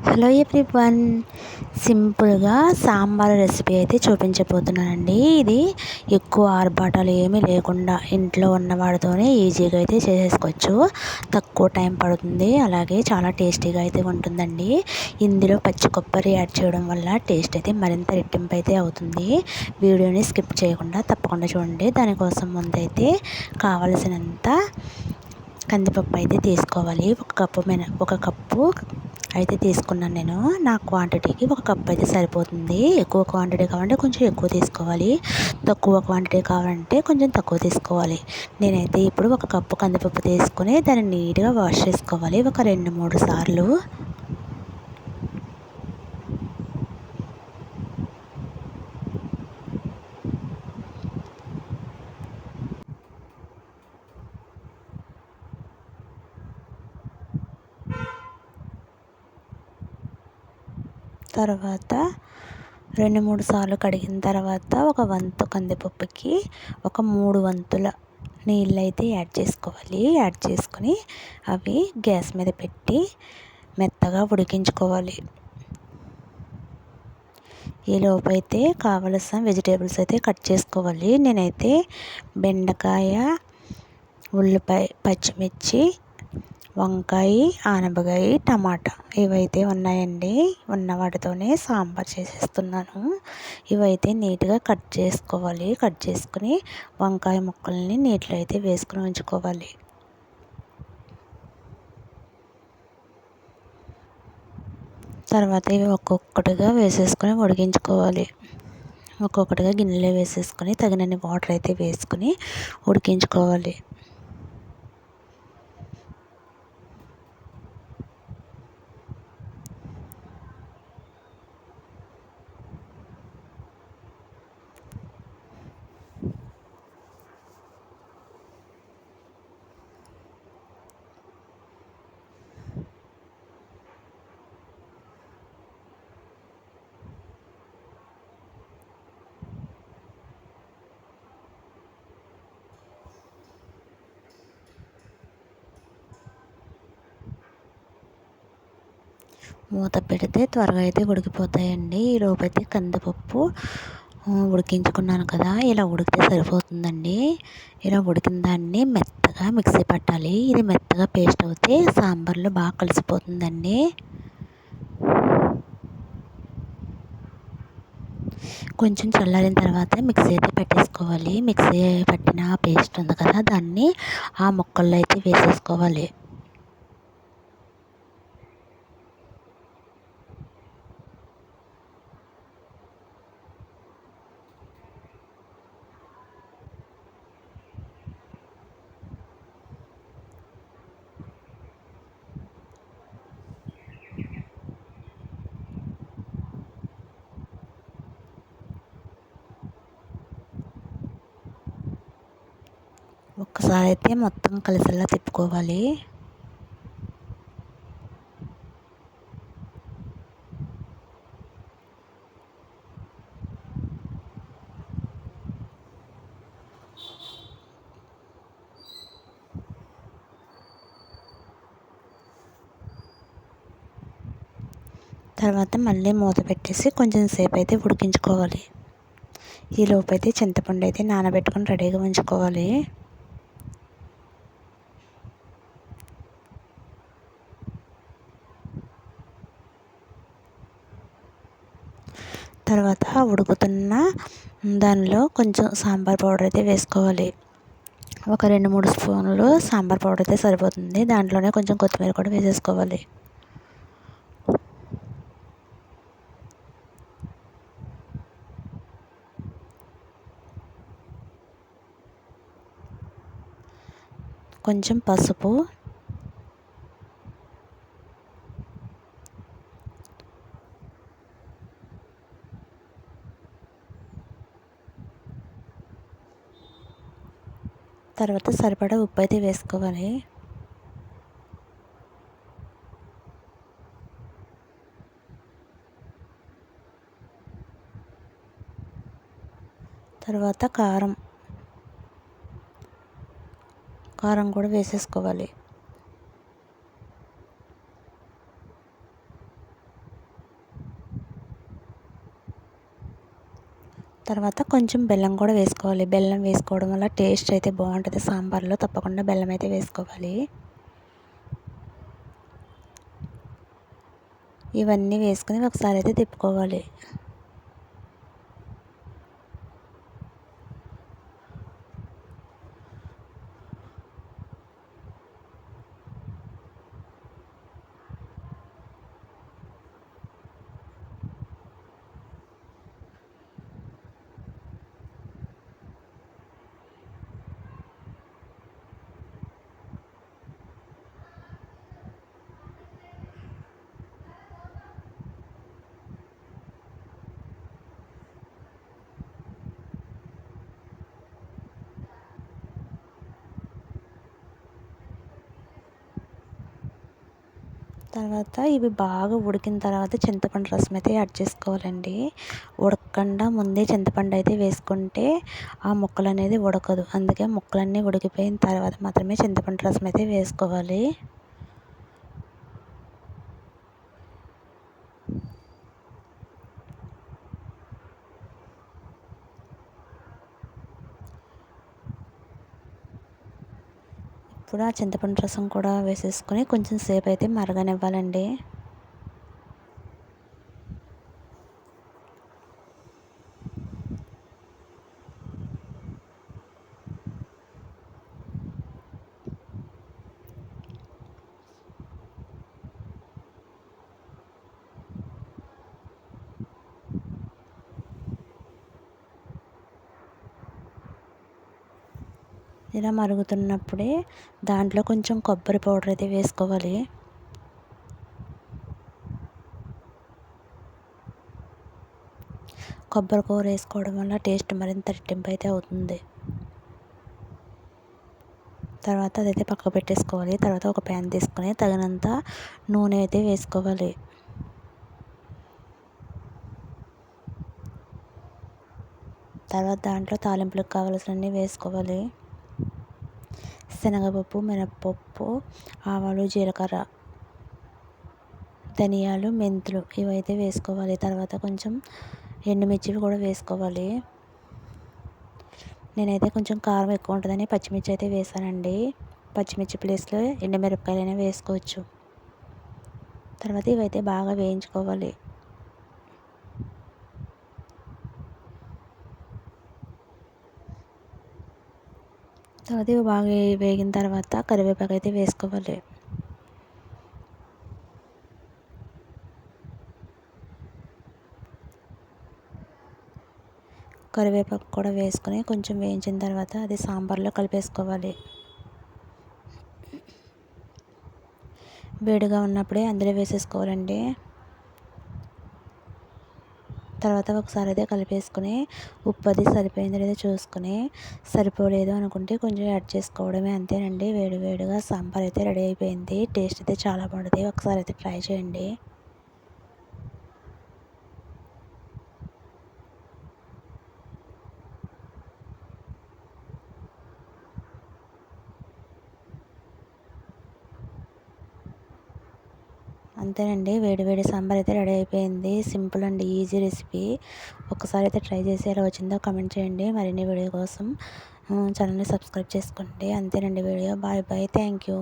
Hello everyone, సింపుల్గా sambar recipe అయితే చూపించబోతున్నానండి. ఇది ఎక్కువ ఆర్భాటాలు ఏమీ లేకుండా ఇంట్లో ఉన్న వాడితోనే ఈజీగా అయితే చేసేసుకోవచ్చు. తక్కువ టైం పడుతుంది, అలాగే చాలా టేస్టీగా అయితే ఉంటుందండి. ఇందులో పచ్చి కొబ్బరి యాడ్ చేయడం వల్ల టేస్ట్ అయితే మరింత రెట్టింపు అయితే అవుతుంది. వీడియోని స్కిప్ చేయకుండా తప్పకుండా చూడండి. దానికోసం ముందైతే కావలసినంత కందిపప్పు అయితే తీసుకోవాలి. ఒక కప్పు అయితే తీసుకున్నాను నేను. నా క్వాంటిటీకి ఒక కప్ అయితే సరిపోతుంది. ఎక్కువ క్వాంటిటీ కావాలంటే కొంచెం ఎక్కువ తీసుకోవాలి, తక్కువ క్వాంటిటీ కావాలంటే కొంచెం తక్కువ తీసుకోవాలి. నేనైతే ఇప్పుడు ఒక కప్పు కందిపప్పు తీసుకుని దాన్ని నీట్గా వాష్ చేసుకోవాలి ఒక 2-3 సార్లు. తర్వాత 2-3 సార్లు కడిగిన తర్వాత ఒక వంతు కందిపప్పుకి ఒక 3 వంతుల నీళ్ళు అయితే యాడ్ చేసుకోవాలి. యాడ్ చేసుకుని అవి గ్యాస్ మీద పెట్టి మెత్తగా ఉడికించుకోవాలి. ఈలోపు అయితే కావలసిన వెజిటేబుల్స్ అయితే కట్ చేసుకోవాలి. నేనైతే బెండకాయ, ఉల్లిపాయ, పచ్చిమిర్చి, వంకాయ, ఆనపకాయ, టమాటా ఇవైతే ఉన్నాయండి. ఉన్న వాటితోనే సాంబార్ చేసేస్తున్నాను. ఇవైతే నీట్గా కట్ చేసుకోవాలి. కట్ చేసుకుని వంకాయ ముక్కల్ని నీటిలో అయితే వేసుకుని ఉంచుకోవాలి. తర్వాత ఇవి ఒక్కొక్కటిగా వేసేసుకొని ఉడికించుకోవాలి. ఒక్కొక్కటిగా గిన్నెలో వేసేసుకొని తగినన్ని వాటర్ అయితే వేసుకుని ఉడికించుకోవాలి. మూత పెడితే త్వరగా అయితే ఉడికిపోతాయండి. ఈలోపు అయితే కందిపప్పు ఉడికించుకున్నాను కదా, ఇలా ఉడికితే సరిపోతుందండి. ఇలా ఉడికిన దాన్ని మెత్తగా మిక్సీ పట్టాలి. ఇది మెత్తగా పేస్ట్ అవుతే సాంబార్లో బాగా కలిసిపోతుందండి. కొంచెం చల్లారిన తర్వాత మిక్సీ అయితే పెట్టేసుకోవాలి. మిక్సీ పట్టిన పేస్ట్ ఉంది కదా, దాన్ని ఆ ముక్కల్లో అయితే వేసేసుకోవాలి. ఒక్కసారి అయితే మొత్తం కలిసేలా తిప్పుకోవాలి. తర్వాత మళ్ళీ మూత పెట్టేసి కొంచెం సేపు అయితే ఉడికించుకోవాలి. ఈలోపు అయితే చింతపండు అయితే నానబెట్టుకొని రెడీగా ఉంచుకోవాలి. తర్వాత ఉడుకుతున్న దానిలో కొంచెం సాంబార్ పౌడర్ అయితే వేసుకోవాలి. ఒక 2-3 స్పూన్లు సాంబార్ పౌడర్ అయితే సరిపోతుంది. దాంట్లోనే కొంచెం కొత్తిమీర కూడా వేసేసుకోవాలి. కొంచెం పసుపు, తర్వాత సరిపడా ఉప్పు అయితే వేసుకోవాలి. తర్వాత కారం కూడా వేసేసుకోవాలి. తర్వాత కొంచెం బెల్లం కూడా వేసుకోవాలి. బెల్లం వేసుకోవడం వల్ల టేస్ట్ అయితే బాగుంటుంది సాంబార్లో. తప్పకుండా బెల్లం అయితే వేసుకోవాలి. ఇవన్నీ వేసుకుని ఒకసారి అయితే తిప్పుకోవాలి. తర్వాత ఇవి బాగా ఉడికిన తర్వాత చింతపండు రసం అయితే యాడ్ చేసుకోవాలండి. ఉడకకుండా ముందే చింతపండు అయితే వేసుకుంటే ఆ ముక్కలు అనేది ఉడకదు. అందుకే ముక్కలన్నీ ఉడికిపోయిన తర్వాత మాత్రమే చింతపండు రసం అయితే వేసుకోవాలి. ఇప్పుడు ఆ చింతపండు రసం కూడా వేసేసుకొని కొంచెం సేపు అయితే మరగనివ్వాలండి. ఇలా మరుగుతున్నప్పుడే దాంట్లో కొంచెం కొబ్బరి పౌడర్ అయితే వేసుకోవాలి. కొబ్బరి కూర వేసుకోవడం వల్ల టేస్ట్ మరింత రెట్టింపు అయితే అవుతుంది. తర్వాత అదైతే పక్కకు పెట్టేసుకోవాలి. తర్వాత ఒక ప్యాన్ తీసుకొని తగినంత నూనె అయితే వేసుకోవాలి. తర్వాత దాంట్లో తాలింపులకు కావాల్సినవి వేసుకోవాలి. శనగపప్పు, మినప్పప్పు, ఆవాలు, జీలకర్ర, ధనియాలు, మెంతులు ఇవైతే వేసుకోవాలి. తర్వాత కొంచెం ఎండుమిర్చివి కూడా వేసుకోవాలి. నేనైతే కొంచెం కారం ఎక్కువ ఉంటుందని పచ్చిమిర్చి అయితే వేసానండి. పచ్చిమిర్చి ప్లేస్లో ఎండుమిరపకాయలైనా వేసుకోవచ్చు. తర్వాత ఇవైతే బాగా వేయించుకోవాలి. తర్వాత ఇవి బాగా వేగిన తర్వాత కరివేపాకు అయితే వేసుకోవాలి. కరివేపాకు కూడా వేసుకొని కొంచెం వేయించిన తర్వాత అది సాంబార్లో కలిపేసుకోవాలి. వేడిగా ఉన్నప్పుడే అందులో వేసేసుకోవాలండి. తర్వాత ఒకసారి అయితే కలిపేసుకుని ఉప్పు అది సరిపోయిందో లేదో చూసుకుని, సరిపోలేదు అనుకుంటే కొంచెం యాడ్ చేసుకోవడమే. అంతేనండి, వేడి వేడిగా సాంబార్ అయితే రెడీ అయిపోయింది. టేస్ట్ అయితే చాలా బాగుంటుంది. ఒకసారి అయితే ట్రై చేయండి. అంతేనండి, వేడి వేడి సాంబార్ అయితే రెడీ అయిపోయింది. Simple and easy recipe. ఒకసారి అయితే ట్రై చేసి ఎలా వచ్చిందో కామెంట్ చేయండి. మరిన్ని వీడియో కోసం ఛానల్ని సబ్స్క్రైబ్ చేసుకోండి. అంతేనండి video. Bye bye. Thank you.